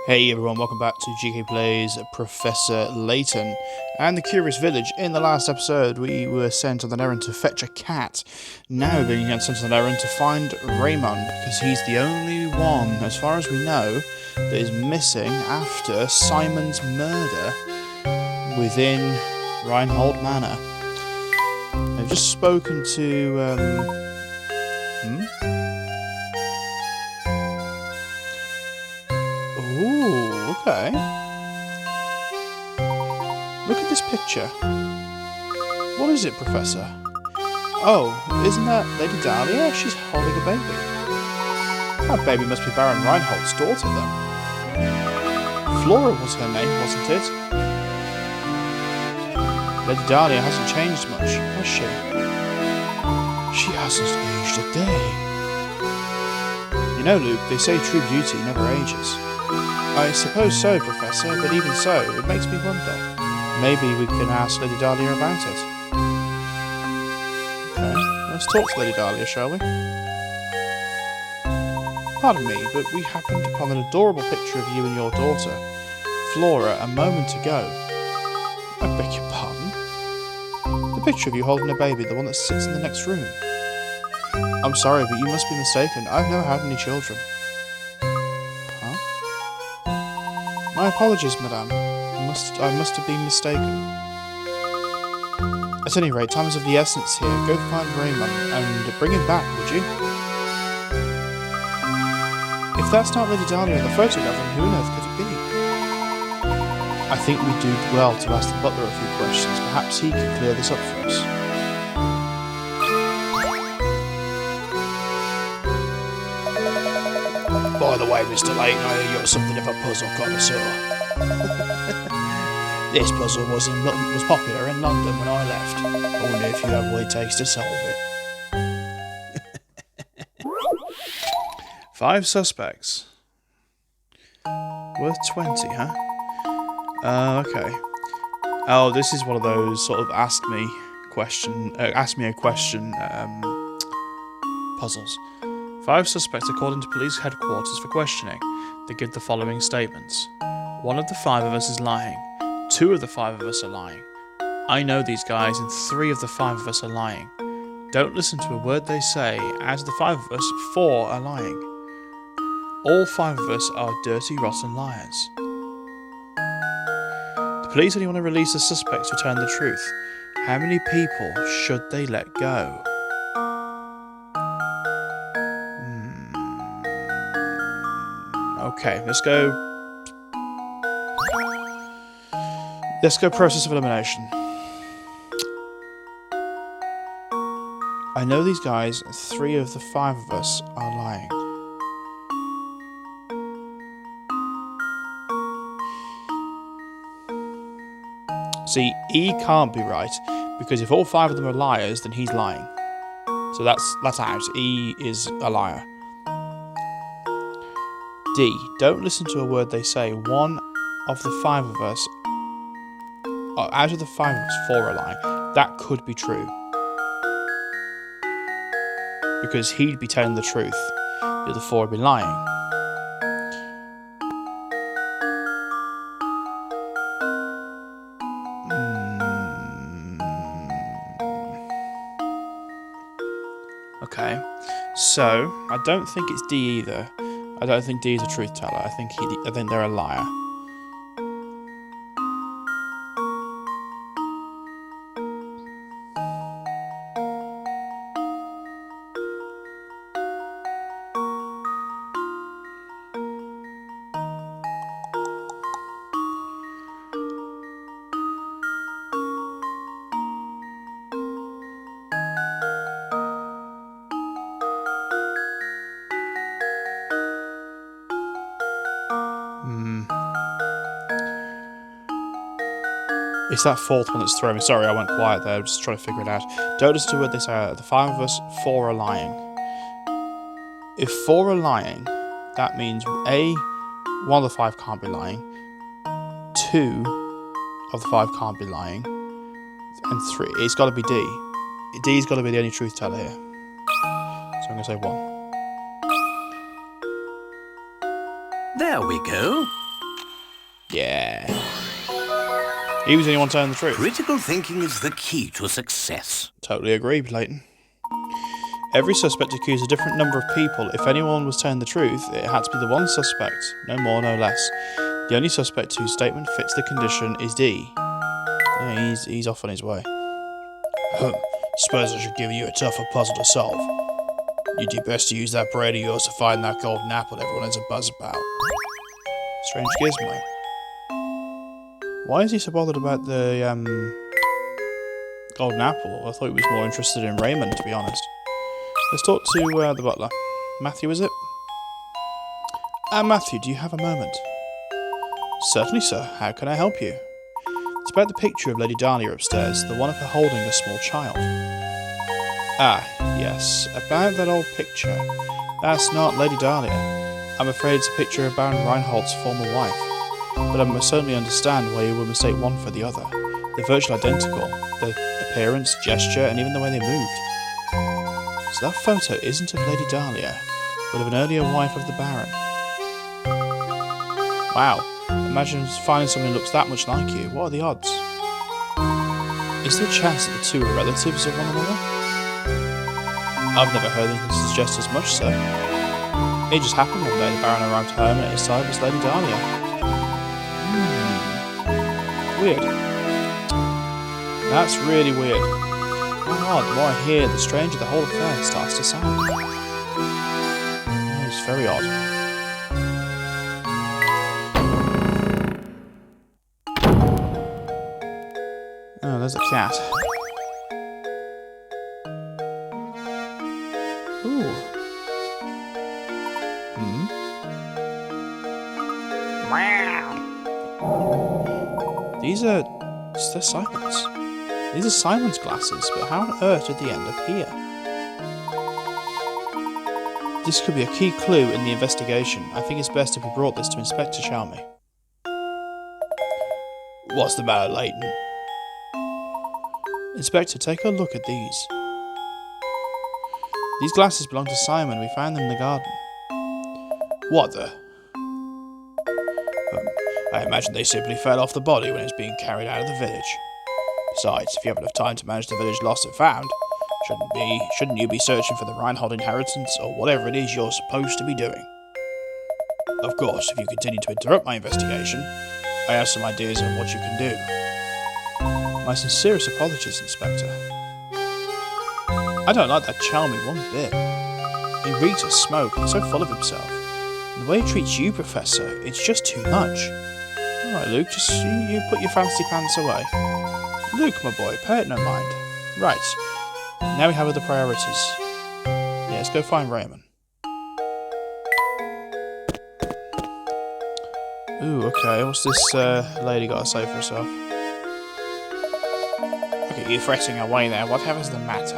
Hey everyone, welcome back to GK Plays Professor Layton and the Curious Village. In the last episode, we were sent on an errand to fetch a cat. Now we're being sent on an errand to find Ramon, because he's the only one, as far as we know, that is missing after Simon's murder within Reinhold Manor. I've just spoken to, Ooh, okay. Look at this picture. What is it, Professor? Oh, isn't that Lady Dahlia? She's holding a baby. That baby must be Baron Reinhold's daughter, then. Flora was her name, wasn't it? Lady Dahlia hasn't changed much, has she? She hasn't aged a day. You know, Luke, they say true beauty never ages. I suppose so, Professor, but even so, it makes me wonder. Maybe we can ask Lady Dahlia about it. Okay, let's talk to Lady Dahlia, shall we? Pardon me, but we happened upon an adorable picture of you and your daughter, Flora, a moment ago. I beg your pardon? The picture of you holding a baby, the one that sits in the next room. I'm sorry, but you must be mistaken. I've never had any children. My apologies, madame. I must have been mistaken. At any rate, time is of the essence here. Go find Ramon and bring him back, would you? If that's not Lady Dahlia in the photograph, then who on earth could it be? I think we do well to ask the butler a few questions. Perhaps he can clear this up for us. By the way, Mr. Layton, I hear you're something of a puzzle connoisseur. This puzzle was popular in London when I left. I wonder if you have what it takes to solve it. 5 suspects. Worth 20, huh? Okay. Oh, this is one of those sort of ask me a question puzzles. 5 suspects according to police headquarters for questioning. They give the following statements. 1 of the 5 of us is lying. 2 of the 5 of us are lying. I know these guys and 3 of the 5 of us are lying. Don't listen to a word they say. Out of the 5 of us, 4 are lying. All 5 of us are dirty, rotten liars. The police only want to release the suspects who tell the truth. How many people should they let go? Okay, let's go process of elimination. I know these guys, 3 of the 5 of us are lying. See, E can't be right, because if all 5 of them are liars, then he's lying. So that's out. E is a liar. D. Don't listen to a word they say. 1 of the 5 of us, out of the 5 of us, 4 are lying. That could be true. Because he'd be telling the truth. The other 4 would be lying. Okay. So, I don't think it's D either. I don't think D is a truth teller. I think they're a liar. It's that 4th one that's throwing me. Sorry, I went quiet there. I'm just trying to figure it out. Don't listen to what they say. The 5 of us, 4 are lying. If 4 are lying, that means A, 1 of the 5 can't be lying. 2 of the 5 can't be lying. And 3, it's got to be D. D's got to be the only truth teller here. So I'm going to say 1. There we go. Yeah. He was the only one telling the truth. Critical thinking is the key to success. Totally agree, Layton. Every suspect accused a different number of people. If anyone was telling the truth, it had to be the one suspect. No more, no less. The only suspect whose statement fits the condition is D. Yeah, he's off on his way. Suppose I should give you a tougher puzzle to solve. You do best to use that brain of yours to find that golden apple everyone has a buzz about. Strange gizmo. Why is he so bothered about the golden apple? I thought he was more interested in Ramon, to be honest. Let's talk to the butler. Matthew, is it? Matthew, do you have a moment? Certainly, sir. How can I help you? It's about the picture of Lady Dahlia upstairs, the one of her holding a small child. Ah, yes, about that old picture. That's not Lady Dahlia. I'm afraid it's a picture of Baron Reinhold's former wife. But I must certainly understand why you would mistake one for the other. They're virtually identical. Their appearance, gesture, and even the way they moved. So that photo isn't of Lady Dahlia, but of an earlier wife of the Baron. Wow. Imagine finding someone who looks that much like you. What are the odds? Is there a chance that the two are relatives of one another? I've never heard anything to suggest as much, sir. It just happened one day the Baron arrived home and at his side was Lady Dahlia. Weird. That's really weird. How odd, the more I hear, the stranger the whole affair starts to sound. It's very odd. Oh, there's a cat. Ooh. They're Simon's. These are Simon's glasses, but how on earth did they end up here? This could be a key clue in the investigation. I think it's best if we brought this to Inspector Charmy. What's the matter, Layton? Inspector, take a look at these. These glasses belong to Simon. We found them in the garden. What the? I imagine they simply fell off the body when it was being carried out of the village. Besides, if you have enough time to manage the village lost and found, shouldn't you be searching for the Reinhold inheritance or whatever it is you're supposed to be doing? Of course, if you continue to interrupt my investigation, I have some ideas on what you can do. My sincerest apologies, Inspector. I don't like that Charmy one bit. He reeks of smoke and so full of himself. And the way he treats you, Professor, it's just too much. Alright, Luke, just you put your fancy pants away. Luke, my boy, pay it no mind. Right, now we have other priorities. Yeah, let's go find Ramon. Ooh, okay, what's this lady got to say for herself? Okay, you're fretting away there. Whatever's the matter?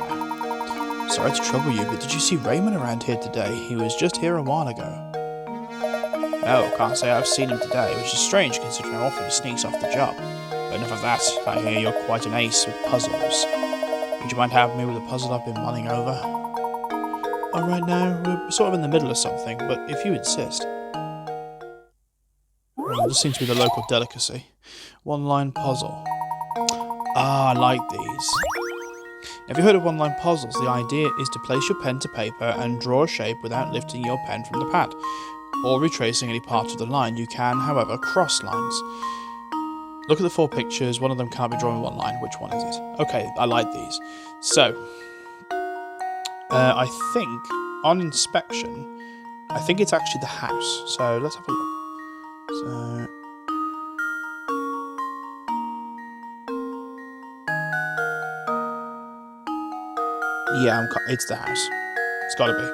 Sorry to trouble you, but did you see Ramon around here today? He was just here a while ago. No, can't say I've seen him today, which is strange considering how often he sneaks off the job. But enough of that, I hear you're quite an ace with puzzles. Would you mind helping me with a puzzle I've been mulling over? Alright now, we're sort of in the middle of something, but if you insist. Well, this seems to be the local delicacy. One-line puzzle. Ah, I like these. Have you heard of one-line puzzles? The idea is to place your pen to paper and draw a shape without lifting your pen from the pad, or retracing any part of the line. You can, however, cross lines. Look at the 4 pictures, one of them can't be drawn in one line. Which one is it? Okay, I like these. So, I think, on inspection, I think it's actually the house. So, let's have a look. So... yeah, it's the house. It's gotta be.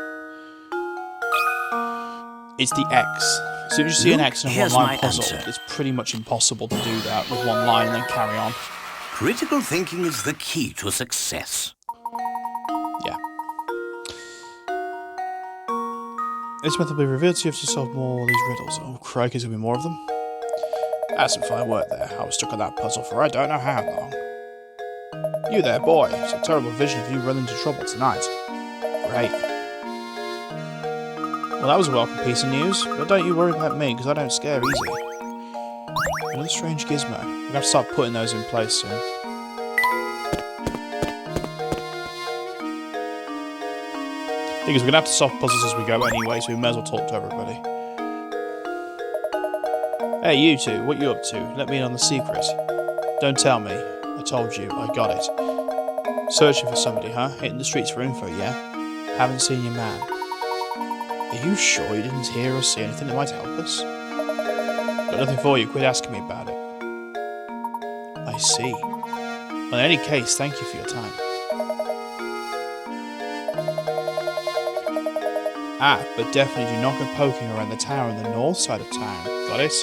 It's the X. As soon as you see an X in a one-line puzzle, it's pretty much impossible to do that with one line and then carry on. Critical thinking is the key to success. Yeah. This method will be revealed to you if you solve more of these riddles. Oh, crikey, there's gonna be more of them. That's some fine work there. I was stuck on that puzzle for I don't know how long. You there, boy. It's a terrible vision of you running into trouble tonight. Great. Well, that was a welcome piece of news, but don't you worry about me, because I don't scare easy. Another strange gizmo. We're going to have to start putting those in place soon. Thing is, we're going to have to solve puzzles as we go anyway, so we may as well talk to everybody. Hey, you two, what you up to? Let me in on the secret. Don't tell me. I told you, I got it. Searching for somebody, huh? Hitting the streets for info, yeah? Haven't seen your man. Are you sure you didn't hear or see anything that might help us? Got nothing for you, quit asking me about it. I see. Well, in any case, thank you for your time. Ah, but definitely do not go poking around the tower on the north side of town. Got it?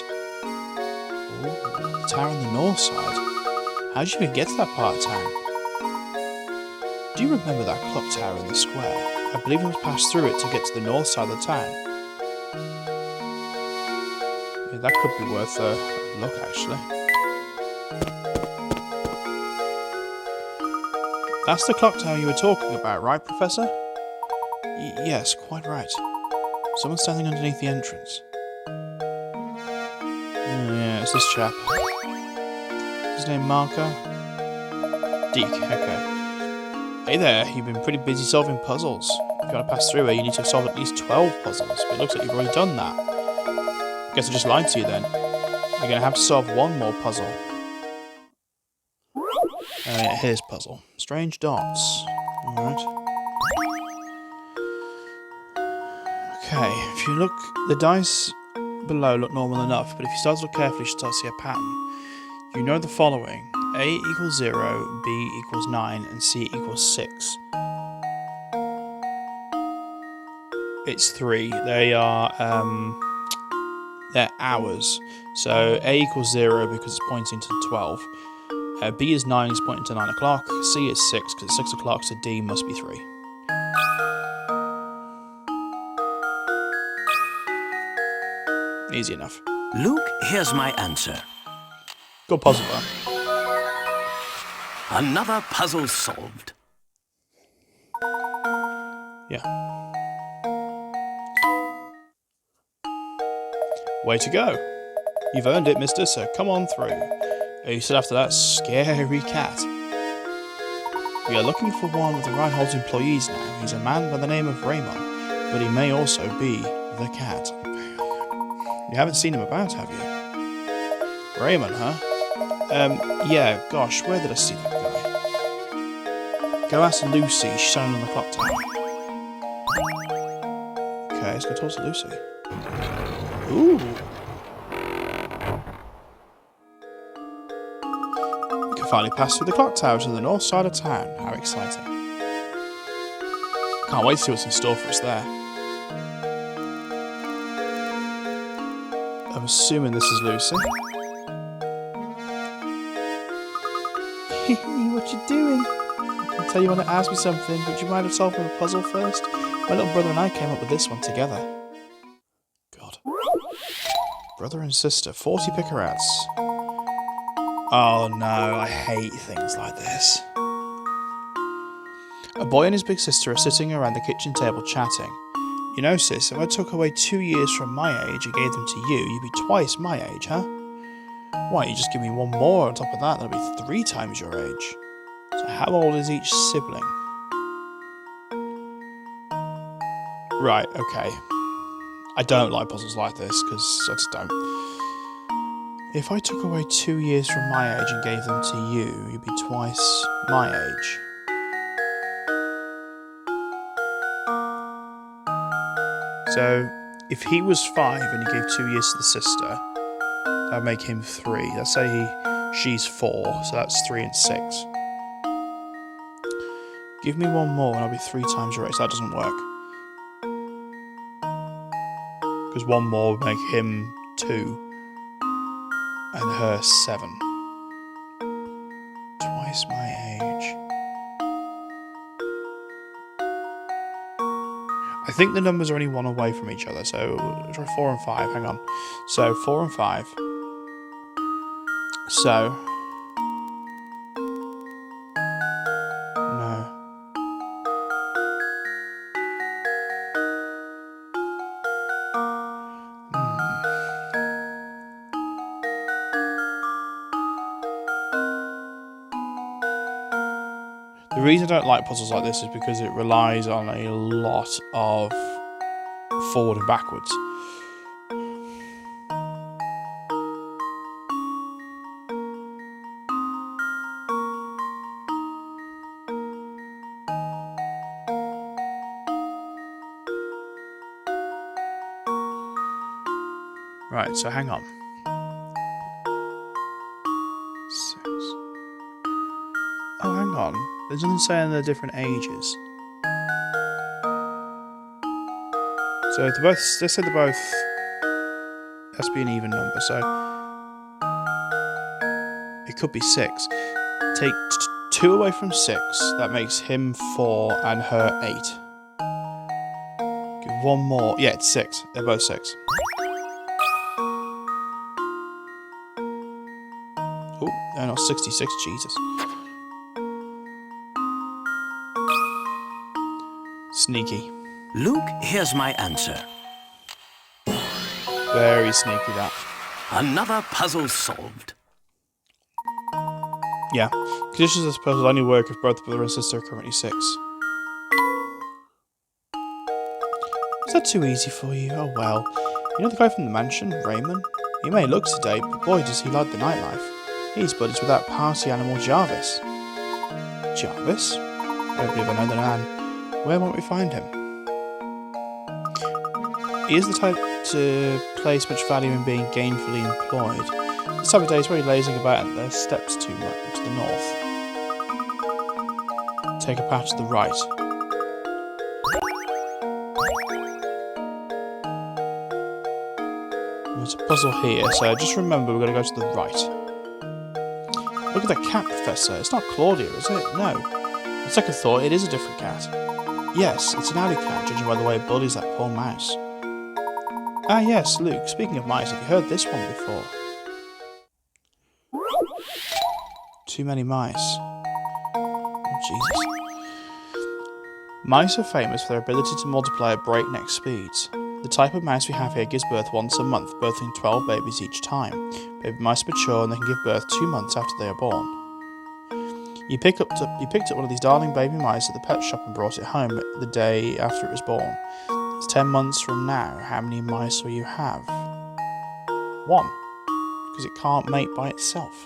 Ooh, the tower on the north side? How did you even get to that part of town? Do you remember that clock tower in the square? I believe we must pass through it to get to the north side of the town. Yeah, that could be worth a look, actually. That's the clock tower you were talking about, right, Professor? Yes, quite right. Someone standing underneath the entrance. Yeah, it's this chap. His name Marco? Deke, okay. Hey there, you've been pretty busy solving puzzles. If you want to pass through here, you need to solve at least 12 puzzles, but it looks like you've already done that. Guess I just lied to you then. You're going to have to solve one more puzzle. Yeah, here's puzzle. Strange dots. Alright. Okay, if you look, the dice below look normal enough, but if you start to look carefully, you start to see a pattern. You know the following: A equals 0, B equals 9, and C equals 6. It's 3. They are, they're hours. So A equals 0 because it's pointing to 12. B is 9, it's pointing to 9 o'clock. C is 6 because it's 6 o'clock, so D must be 3. Easy enough. Luke, here's my answer. Good puzzle though. Another puzzle solved. Yeah. Way to go. You've earned it, mister, so come on through. Are you still after that scary cat? We are looking for one of the Reinhold's employees now. He's a man by the name of Ramon, but he may also be the cat. You haven't seen him about, have you? Ramon, huh? Yeah, gosh, where did I see that guy? Go ask Lucy, she's standing on the clock tower. Okay, let's go talk to Lucy. Ooh. We can finally pass through the clock tower to the north side of town. How exciting. Can't wait to see what's in store for us there. I'm assuming this is Lucy. What you doing? I can tell you want to ask me something, but you might have solved the puzzle first. My little brother and I came up with this one together. God. Brother and sister, 40 picarats. Oh no, I hate things like this. A boy and his big sister are sitting around the kitchen table chatting. You know, sis, if I took away 2 years from my age and gave them to you, you'd be twice my age, huh? Why, you just give me one more on top of that, that'll be 3 times your age. So how old is each sibling? Right, okay. I don't like puzzles like this, because I just don't. If I took away 2 years from my age and gave them to you, you'd be twice my age. So, if he was 5 and he gave 2 years to the sister, that would make him 3. Let's say she's 4, so that's 3 and 6. Give me one more and I'll be 3 times your age. That doesn't work. Because one more would make him 2. And her 7. Twice my age. I think the numbers are only 1 away from each other, so try 4 and 5, hang on. So 4 and 5. So no. The reason I don't like puzzles like this is because it relies on a lot of forward and backwards. Right, so hang on. 6. Oh, hang on. There's nothing saying they're different ages. So they're both. They said they're both. Has to be an even number, so it could be 6. Take 2 away from 6. That makes him 4 and her 8. Give 1 more. Yeah, it's 6. They're both 6. Oh, they're not 66. Jesus. Sneaky. Luke, here's my answer. Very sneaky, that. Another puzzle solved. Yeah. Conditions of this puzzle only work if both brother and sister are currently 6. Is that too easy for you? Oh well. You know the guy from the mansion, Ramon? He may look sedate, but boy does he like the nightlife. He's buddies with that party animal Jarvis. Jarvis? Don't believe I know the man. Where might we find him? He is the type to place much value in being gainfully employed. This time of day is very lazing about at their steps to the north. Take a path to the right. There's a puzzle here, so just remember we're going to go to the right. Look at that cat, Professor. It's not Claudia, is it? No. On second thought, it is a different cat. Yes, it's an alley cat, judging by the way it bullies that poor mouse. Ah yes, Luke, speaking of mice, have you heard this one before? Too many mice. Oh, Jesus. Mice are famous for their ability to multiply at breakneck speeds. The type of mouse we have here gives birth once a month, birthing 12 babies each time. Baby mice mature and they can give birth 2 months after they are born. You picked up one of these darling baby mice at the pet shop and brought it home the day after it was born. It's 10 months from now. How many mice will you have? 1. Because it can't mate by itself.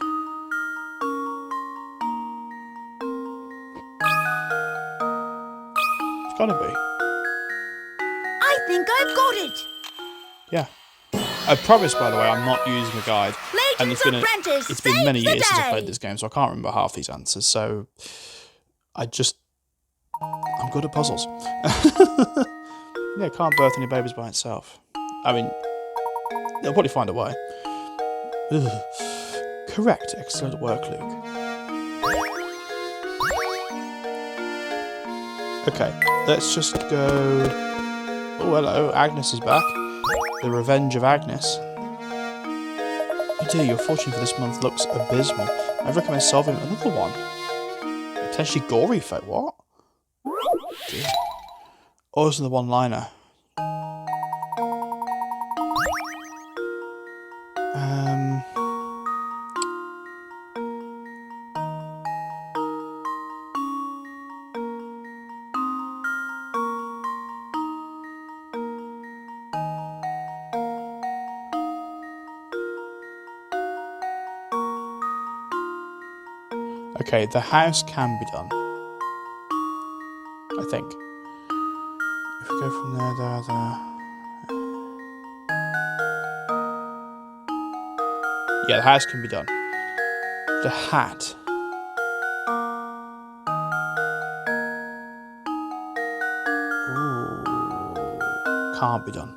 It's gotta be. I think I've got it! Yeah. I promise, by the way, I'm not using a guide. And Layton's apprentice it's been many saves the years since I day. played this game, so I can't remember half these answers, so I'm good at puzzles. Yeah, it can't birth any babies by itself. I mean, they'll probably find a way. Ugh. Correct. Excellent work, Luke. Okay, let's just go... Oh, hello, Agnes is back. The Revenge of Agnes. Oh dear, your fortune for this month looks abysmal. I recommend solving another one. Potentially gory fate, what? Dear. Oh, it's the one-liner. Okay, the house can be done. I think. If we go from there. Yeah, the house can be done. The hat. Ooh. Can't be done.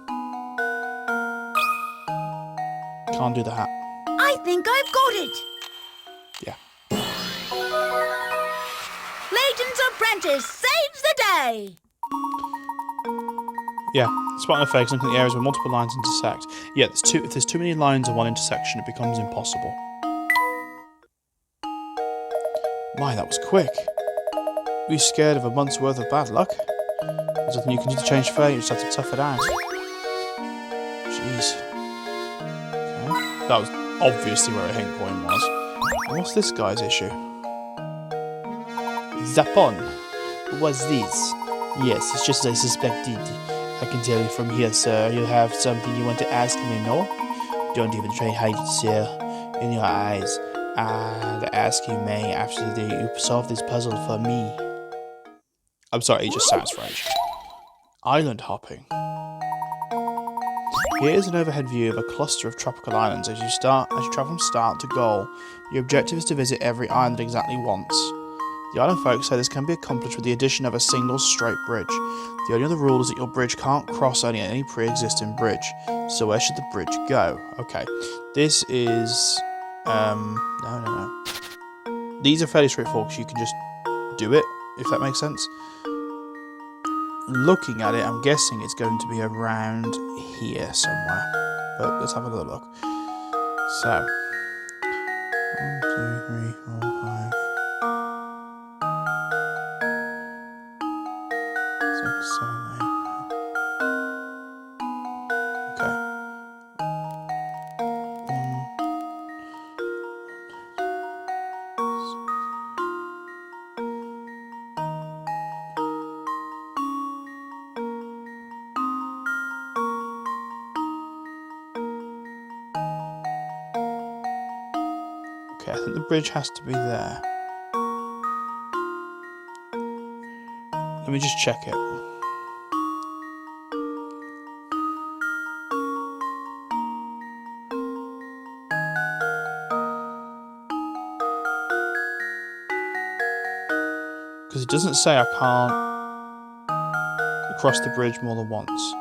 Can't do the hat. I think I've got it! Yeah. Layton's apprentice saves the day! Yeah, spotting effects looking at the areas where multiple lines intersect. Yeah, if there's too many lines in one intersection, it becomes impossible. My, that was quick. Were you scared of a month's worth of bad luck? There's nothing you can do to change fate, you just have to tough it out. Jeez. Okay. That was obviously where a hint coin was. And what's this guy's issue? Zapon. What's this? Yes, it's just as I suspected. I can tell you from here, sir. You have something you want to ask me, no? Don't even try and hide it, sir. In your eyes. I'll ask you, May, after you solve this puzzle for me. I'm sorry, it just sounds French. Island hopping. Here is an overhead view of a cluster of tropical islands as you travel from start to goal. Your objective is to visit every island exactly once. The island folks say this can be accomplished with the addition of a single straight bridge. The only other rule is that your bridge can't cross any pre-existing bridge. So where should the bridge go? Okay, this is no. These are fairly straightforward because you can just do it, if that makes sense. Looking at it, I'm guessing it's going to be around here somewhere. But let's have a little look. So, 1, 2, 3, 4, 5, 6, 7, 8. Okay. 1. Okay, I think the bridge has to be there. Let me just check it. Because it doesn't say I can't cross the bridge more than once.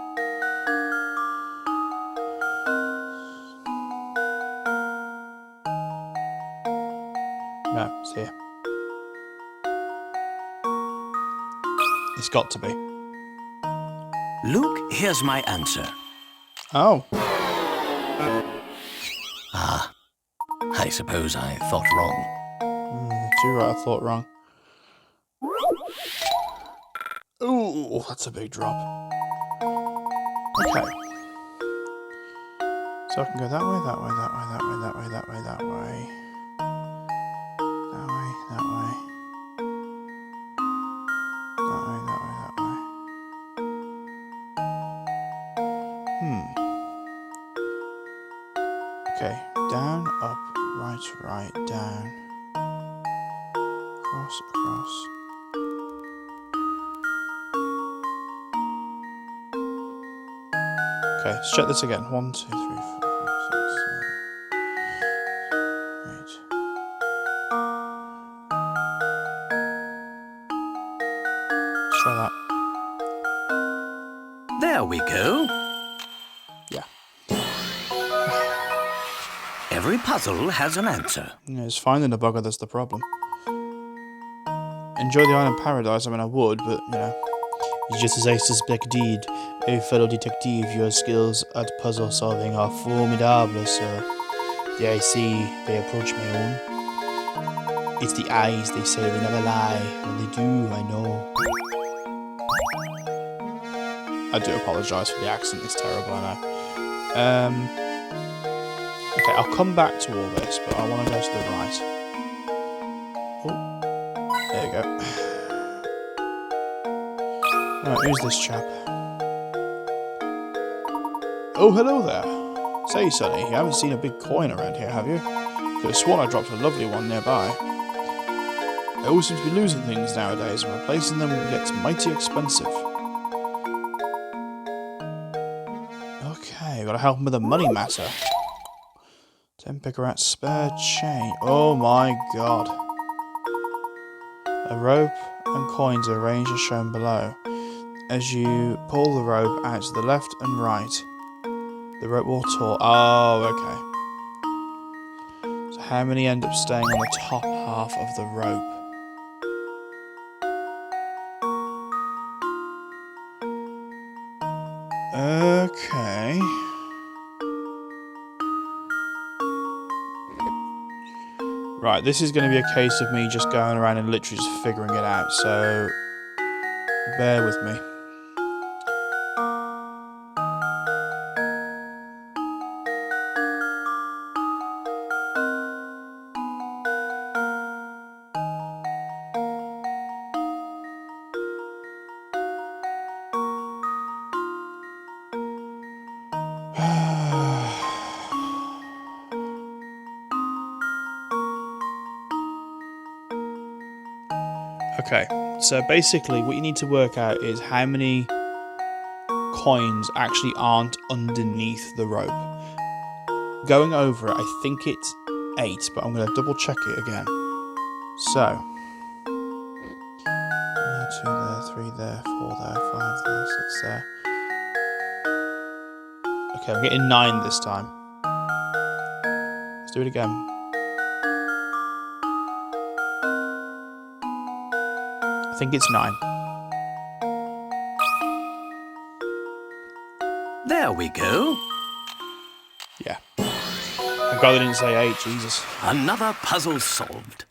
No, it's here. It's got to be. Luke, here's my answer. Oh. I suppose I thought wrong. Too right, I thought wrong. Ooh, that's a big drop. Okay. So I can go that way, that way, that way, that way, that way, that way, that way. That way, that way. That way, that way, that way. Okay, down, up, right, down. Across, across. Okay, let's check this again. 1, 2, 3, 4, 5, 6, 7, 8. Let's try that. There we go. Yeah. Every puzzle has an answer. Yeah, it's finding the bugger that's the problem. Enjoy the island paradise, I mean I would, but, you know. It's just as I suspected, a fellow detective, your skills at puzzle solving are formidable, sir. Dare I say, they approach my own. It's the eyes, they say, they never lie. Well, they do, I know. I do apologise for the accent, it's terrible, I know. Okay, I'll come back to all this, but I want to go to the right. Oh, there you go. Right, who's this chap? Oh, hello there. Say, Sonny, you haven't seen a big coin around here, have you? Could have sworn I dropped a lovely one nearby. I always seem to be losing things nowadays, and replacing them gets mighty expensive. Okay, gotta help him with a money matter. 10 picker out spare chain. Oh my god. A rope and coins are arranged as shown below. As you pull the rope out to the left and right, the rope will taut. Oh, okay. So how many end up staying on the top half of the rope? Okay. Right, this is going to be a case of me just going around and literally just figuring it out, so bear with me. Okay, so basically what you need to work out is how many coins actually aren't underneath the rope. Going over it, I think it's 8, but I'm going to double check it again. So, 2 there, 3 there, 4 there, 5 there, 6 there. Okay, I'm getting 9 this time. Let's do it again. I think it's 9. There we go. Yeah. I'm glad I didn't say 8, Jesus. Another puzzle solved.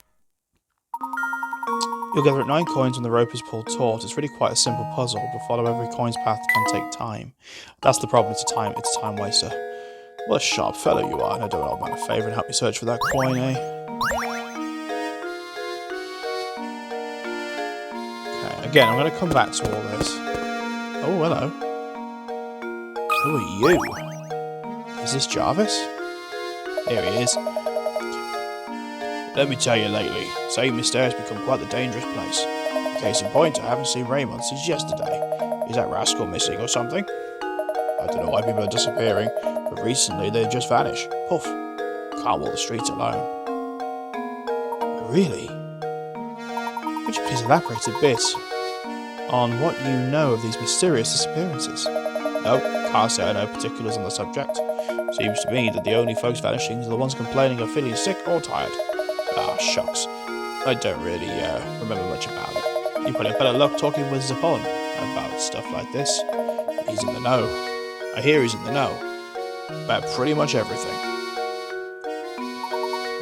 You'll gather up 9 coins when the rope is pulled taut. It's really quite a simple puzzle, but follow every coin's path can take time. That's the problem, it's a time waster. What a sharp fellow you are, and I do an old man a favour and help you search for that coin, eh? Okay, again, I'm going to come back to all this. Oh, hello. Who are you? Is this Jarvis? Here he is. Let me tell you lately, St.Mystere has become quite the dangerous place. Case in point, I haven't seen Ramon since yesterday. Is that rascal missing or something? I don't know why people are disappearing, but recently they just vanish. Poof. Can't walk the streets alone. Really? Would you please elaborate a bit on what you know of these mysterious disappearances? No, can't say I know particulars on the subject. Seems to me that the only folks vanishing are the ones complaining of feeling sick or tired. Ah, shucks. I don't really remember much about it. You probably have better luck talking with Zapon about stuff like this. He's in the know. I hear he's in the know. About pretty much everything.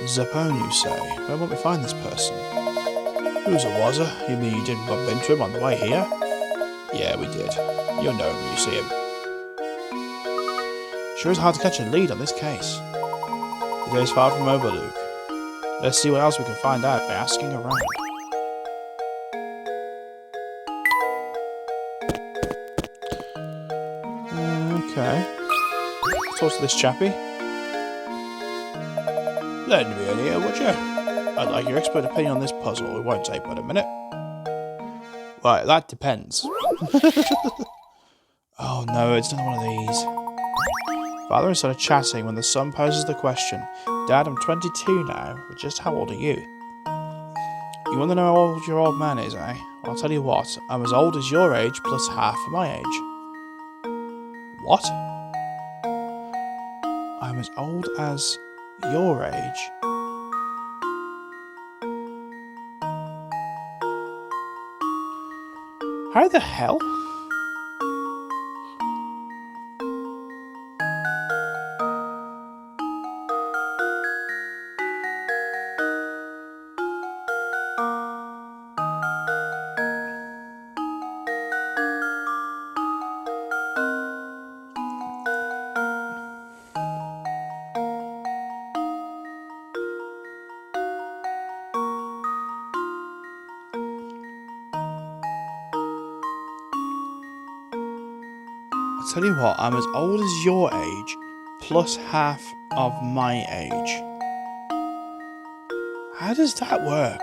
Zapon, you say? Where won't we find this person? Who's a wazza? You mean you didn't bump into him on the way here? Yeah, we did. You'll know him when you see him. Sure is hard to catch a lead on this case. The day's far from over, Luke. Let's see what else we can find out by asking around. Okay. Let's talk to this chappie. Lend me an ear, would you? I'd like your expert opinion on this puzzle. It won't take but a minute. Right, that depends. Oh no, it's not one of these. Father and son are chatting when the son poses the question. Dad, I'm 22 now, but just how old are you? You want to know how old your old man is, eh? Well, I'll tell you what, I'm as old as your age plus half of my age. What? I'm as old as your age? How the hell? I'll tell you what, I'm as old as your age, plus half of my age. How does that work?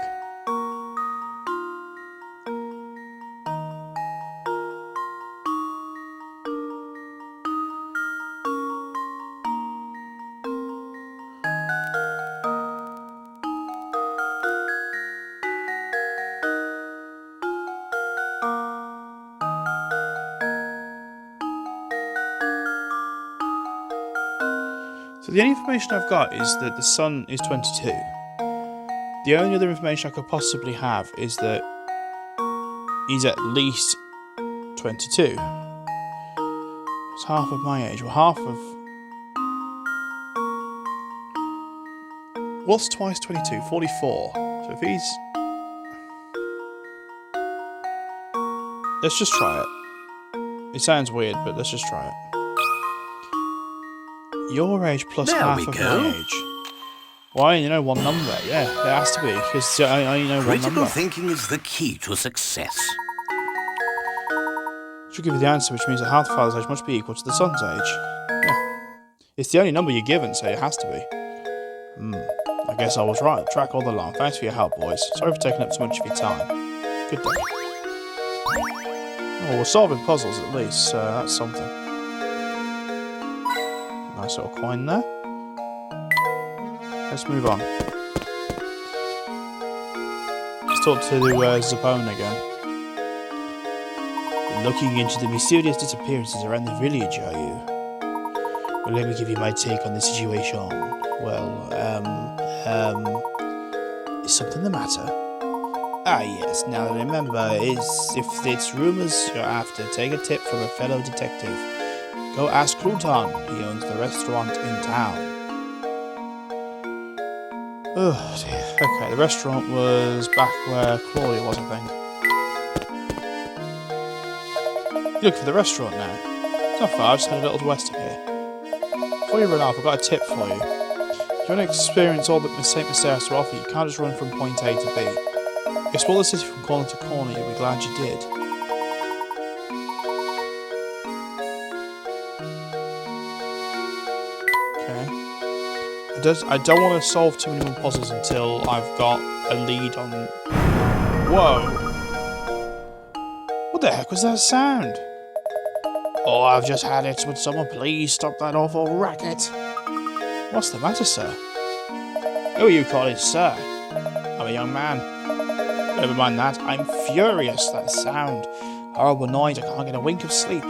So the only information I've got is that the son is 22. The only other information I could possibly have is that he's at least 22. It's half of my age. Well, half of... What's twice 22? 44. So if he's... Let's just try it. It sounds weird, but let's just try it. Your age plus half of my age. Well, I only know one number. Yeah, it has to be, because I only know one number. Critical thinking is the key to success. Should give you the answer, which means that half the father's age must be equal to the son's age. Yeah. It's the only number you're given, so it has to be. I guess I was right. Track all along. Thanks for your help, boys. Sorry for taking up so much of your time. Good day. Oh, we're solving puzzles at least, so that's something. Nice little coin there. Let's move on. Let's talk to Zapone again. Looking into the mysterious disappearances around the village, are you? Well, let me give you my take on the situation. Well, is something the matter? Ah, yes, now that I remember, if it's rumours you're after, take a tip from a fellow detective. Go ask Triton. He owns the restaurant in town. Oh, dear. Okay, the restaurant was back where Claudia was, I think. You look for the restaurant now. It's not far, I just headed a little west of here. Before you run off, I've got a tip for you. If you want to experience all that St.Mystere has to offer, you can't just run from point A to B. Explore the city from corner to corner, you'll be glad you did. Okay. I don't want to solve too many more puzzles until I've got a lead on... Whoa! What the heck was that sound? Oh, I've just had it. Would someone please stop that awful racket? What's the matter, sir? Who are you calling sir? I'm a young man. Never mind that. I'm furious. That sound. Horrible noise. I can't get a wink of sleep.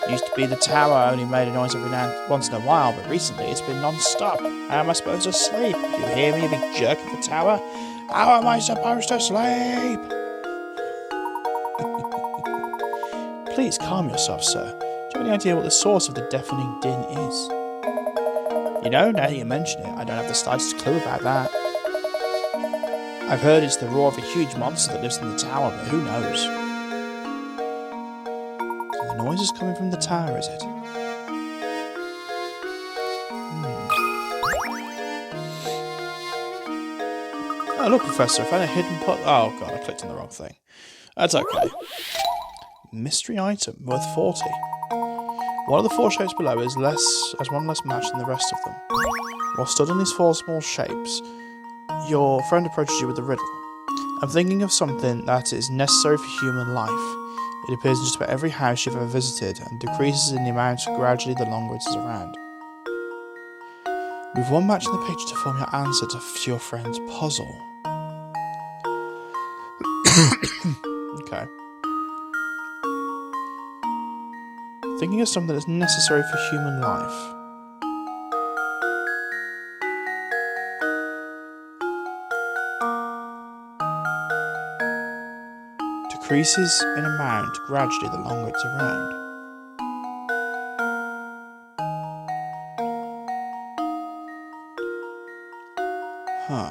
Used to be the tower only made a noise once in a while, but recently it's been non-stop. How am I supposed to sleep? You hear me, a big jerk of the tower? How am I supposed to sleep? Please calm yourself, sir. Do you have any idea what the source of the deafening din is? You know, now that you mention it, I don't have the slightest clue about that. I've heard it's the roar of a huge monster that lives in the tower, but who knows? So the noise is coming from the tower, is it? Oh, look, Professor, I found a hidden pot. Oh, God, I clicked on the wrong thing. That's okay. Mystery item, worth 40. One of the 4 shapes below has one less match than the rest of them. While stood on these 4 small shapes, your friend approaches you with a riddle. I'm thinking of something that is necessary for human life. It appears in just about every house you've ever visited and decreases in the amount gradually the longer it is around. Move 1 match in the picture to form your answer to your friend's puzzle. Okay. Thinking of something that's necessary for human life. Decreases in amount gradually the longer it's around. Huh.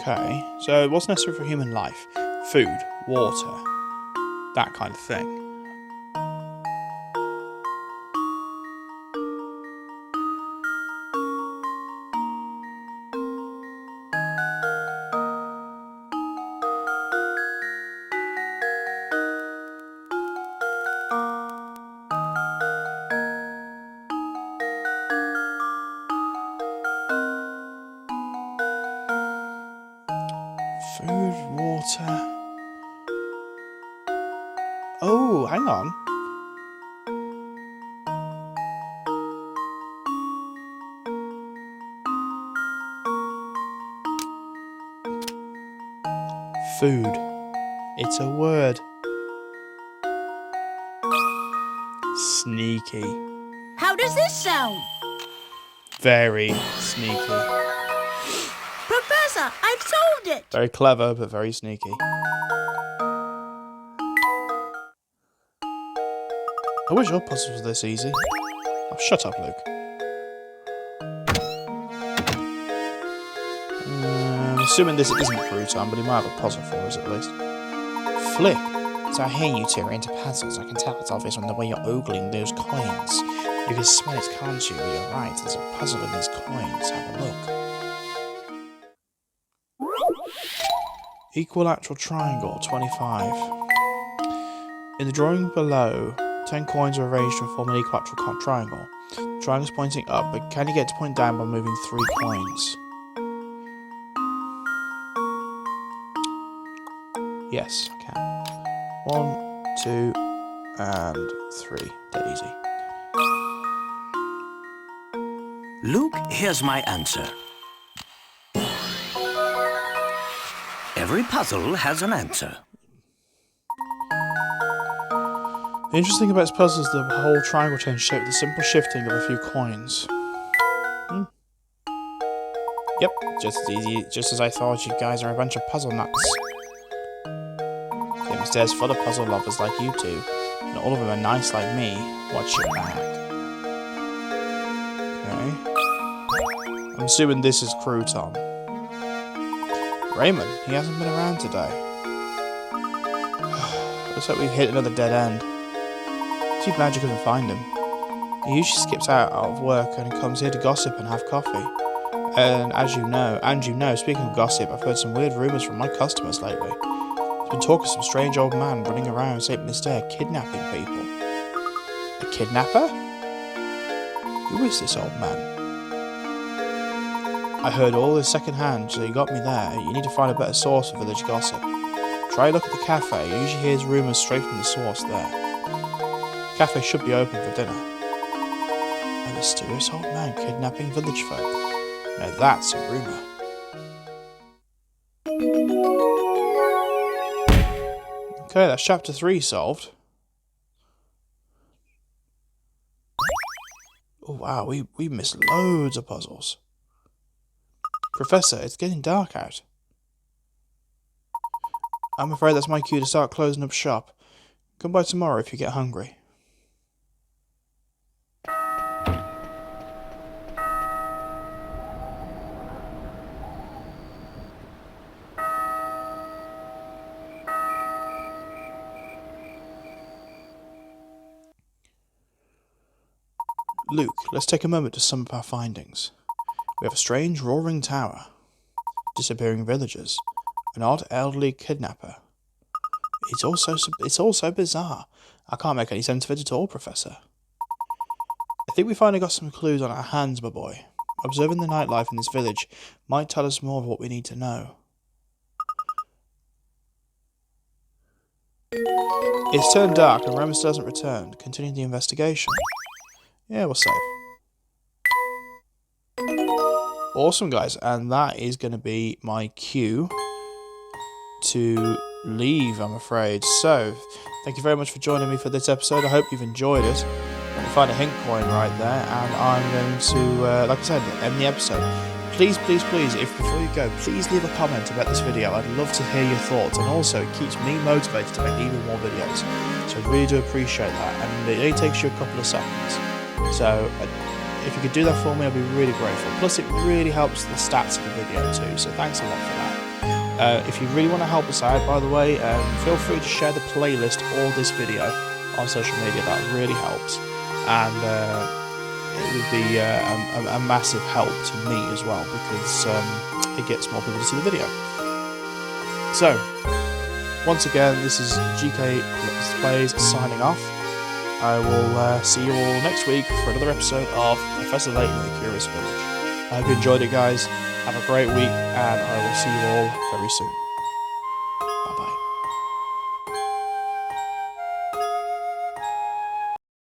Okay, so what's necessary for human life? Food, water, that kind of thing. Food, water... Oh, hang on. Food. It's a word. Sneaky. How does this sound? Very sneaky. Professor, I've solved it! Very clever, but very sneaky. I wish your puzzles were this easy. Oh, shut up, Luke. I'm assuming this isn't Triton, but he might have a puzzle for us at least. Flip. So I hear you 2 are into puzzles. I can tell it's obvious from the way you're ogling those coins. You can smell it, can't you? Well, you're right. There's a puzzle in these coins. Have a look. Equilateral triangle, 25. In the drawing below, 10 coins are arranged to form an equilateral triangle. The triangle is pointing up, but can you get to point down by moving 3 coins? Yes, I can. 1, 2, and 3. Dead easy. Luke, here's my answer. Every puzzle has an answer. The interesting thing about this puzzle is the whole triangle changed shape with the simple shifting of a few coins. Yep, just as easy, just as I thought. You guys are a bunch of puzzle nuts. St.Mystere's full of puzzle lovers like you two, and all of them are nice like me. Watch your back. Okay. I'm assuming this is Triton. Ramon, he hasn't been around today. Looks like we've hit another dead end. Too bad you couldn't find him. He usually skips out of work and comes here to gossip and have coffee. And you know, speaking of gossip, I've heard some weird rumours from my customers lately. There's been talk of some strange old man running around St.Mystere kidnapping people. A kidnapper? Who is this old man? I heard all this second-hand, so you got me there. You need to find a better source for village gossip. Try a look at the cafe. You usually hears rumours straight from the source there. The cafe should be open for dinner. A mysterious old man kidnapping village folk. Now that's a rumour. Okay, that's chapter 3 solved. Oh wow, we missed loads of puzzles. Professor, it's getting dark out. I'm afraid that's my cue to start closing up shop. Come by tomorrow if you get hungry. Luke, let's take a moment to sum up our findings. We have a strange roaring tower, disappearing villagers, an odd elderly kidnapper. It's all so bizarre. I can't make any sense of it at all, Professor. I think we finally got some clues on our hands, my boy. Observing the nightlife in this village might tell us more of what we need to know. It's turned dark and Ramon still hasn't returned. Continue the investigation. Yeah, we'll save. Awesome, guys, and that is going to be my cue to leave, I'm afraid. So, thank you very much for joining me for this episode. I hope you've enjoyed it. I'm going to find a hint coin right there, and I'm going to, like I said, end the episode. Please, please, please, if before you go, please leave a comment about this video. I'd love to hear your thoughts, and also it keeps me motivated to make even more videos. So I really do appreciate that, and it only takes you a couple of seconds. So, if you could do that for me, I'd be really grateful. Plus, it really helps the stats of the video too, so thanks a lot for that. If you really want to help us out, by the way, feel free to share the playlist or this video on social media. That really helps. And it would be a massive help to me as well, because it gets more people to see the video. So, once again, this is GK Let's Plays signing off. I will see you all next week for another episode of Professor Layton and the Curious Village. I hope you enjoyed it, guys. Have a great week, and I will see you all very soon. Bye-bye.